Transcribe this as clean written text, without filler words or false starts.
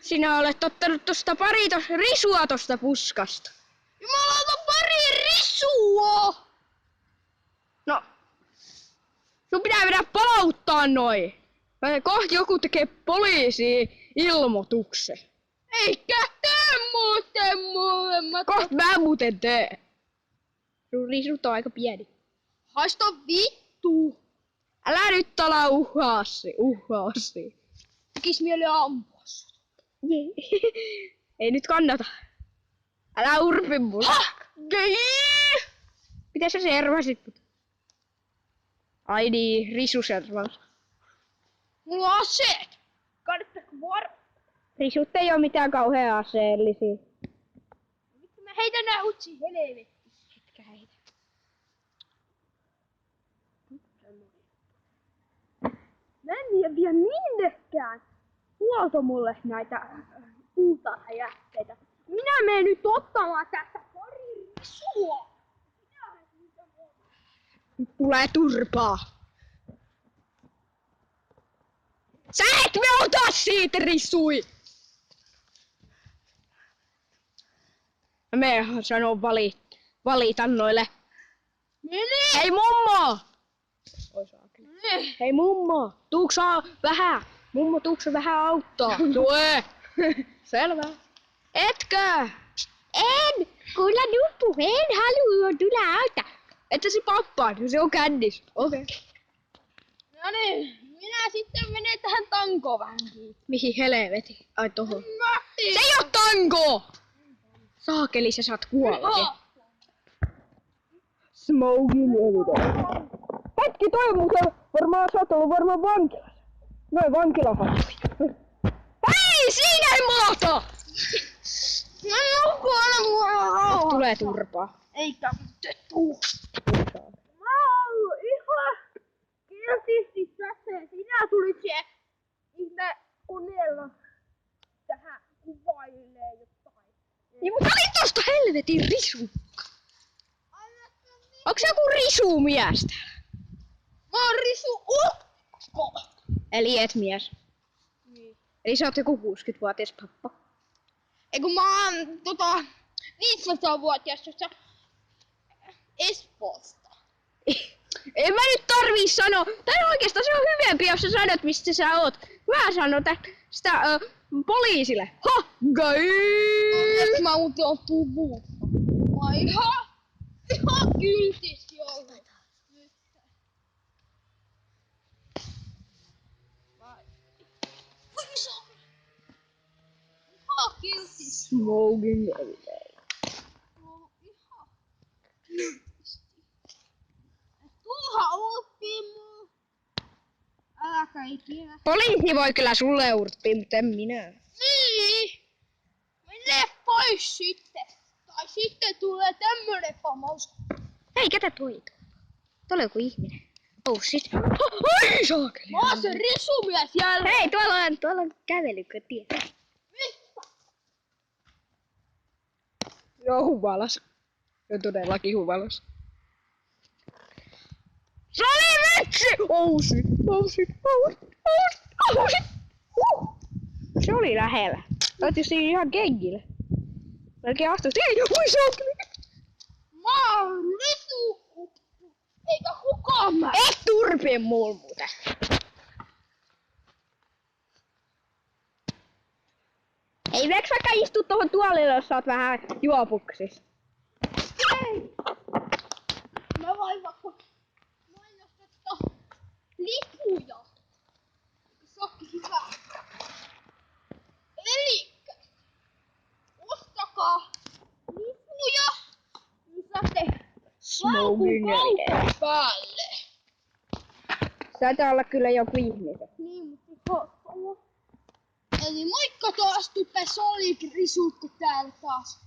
Sinä olet ottanut tosta risua tosta puskasta. Jumalauta, pari risua! No. Sun pitää mennä palauttaa noin. Kohta joku tekee poliisi-ilmoituksen. Eikä tee muuten mulle. Kohta mä muuten teen. Sun risut on aika pieni. Haista vittu. Älä nyt ala uhaasi. Tekis mieli ampua sut. Ei nyt kannata. Älä urpi mulle. Mitä sä servasit? Ai niin, risuservaus. Mulla on aseet. Kannattaako Risut ei oo mitään kauhean aseellisia. Vittu mä heitän nää utsi helvettiin. Etkä heitä. Mä en vie minnekään. Huolto mulle näitä puutarhajätteitä. Minä menen nyt ottamaan tästä pari risua. Nyt tulee turpaa. Sä et me ota siitä risui! Me sanon valita noille. Mene! Hei mummo! Hei mummo! Tuuksä vähän? Mummo, tuuksä vähän auttaa? Tue! Selvä. Etkö? En! Kuulla nuppu, en halua tulla auttaa. Että se pappaan, se on kännis. Okei. Okay. No niin, minä sitten menen tähän tankoon vähän kiinni. Mihin helvetin? Ai tohon. Matti! Se ei oo tanko! Saakeli, sä saat kuolla. Smoking everyday. Hetki, toi muuten sä oot ollut varmaan vankilassa. Noin vankilahattuja. Hei, siinä ei maata! Mä nukkuu aina mua. Tulee turpaa. Eikä mitään tuu. Mä oon ollut ihan kiltisti tässä ja sinä tulit se ihme koneella tähän kuvailee jotain. Niin mutta oli tosta helvetin risukka. Onks joku risumies täällä? Mä oon risu-ukko. Eli et mies. Niin. Eli sä oot joku 60-vuotias pappa. Eiku mä oon 500-vuotias jossa Espoosta. En mä nyt tarvii sanoa. Tai oikeastaan se on hyvempi, jos sä sanot mistä sä oot. Mä sanon sitä poliisille. Ha! Gai! Mä muuten oon puvuutta. Mä oon ihan kyltis ollut. Ihan kiltis. Smoking everyday. Ihan kiltisti. Tuuha urppii muu. Äläkä ikinä. Poliisi voi kyllä sulle urppia, mutta en minä. Niin. Mene pois sitten. Tai sitten tulee tämmönen pamaus. Hei, ketä toi? Tuolla on joku ihminen. Oh shit. Ai saakeli. Mä oon se risumies jälleen. Hei, tuolla on kävelykötie. Joo, huvalas. Jo todellakin huvalas. Se oli vitsi! Oh shit, oh shit, oh shit, oh shit, oh shit. Se oli lähellä. Oot jo siinä ihan kengillä. Melkein astus. Ei, oi saakeli. Mä oon risu. Eikä kukaan mä. Et turpie muul muuten. Ei meks vaikka istu tohon tuolille, jos sä oot vähän juopuksis. Ei. Mä voin vaikka mainostetta lipuja. Se on hyvä. Elikkä ostakaa lipuja, niin saatte Smoking laukun päälle. Taitaa olla kyllä joku ihminen. Niin, mutta eli moikka taas Tupe Solid Risukko täällä taas.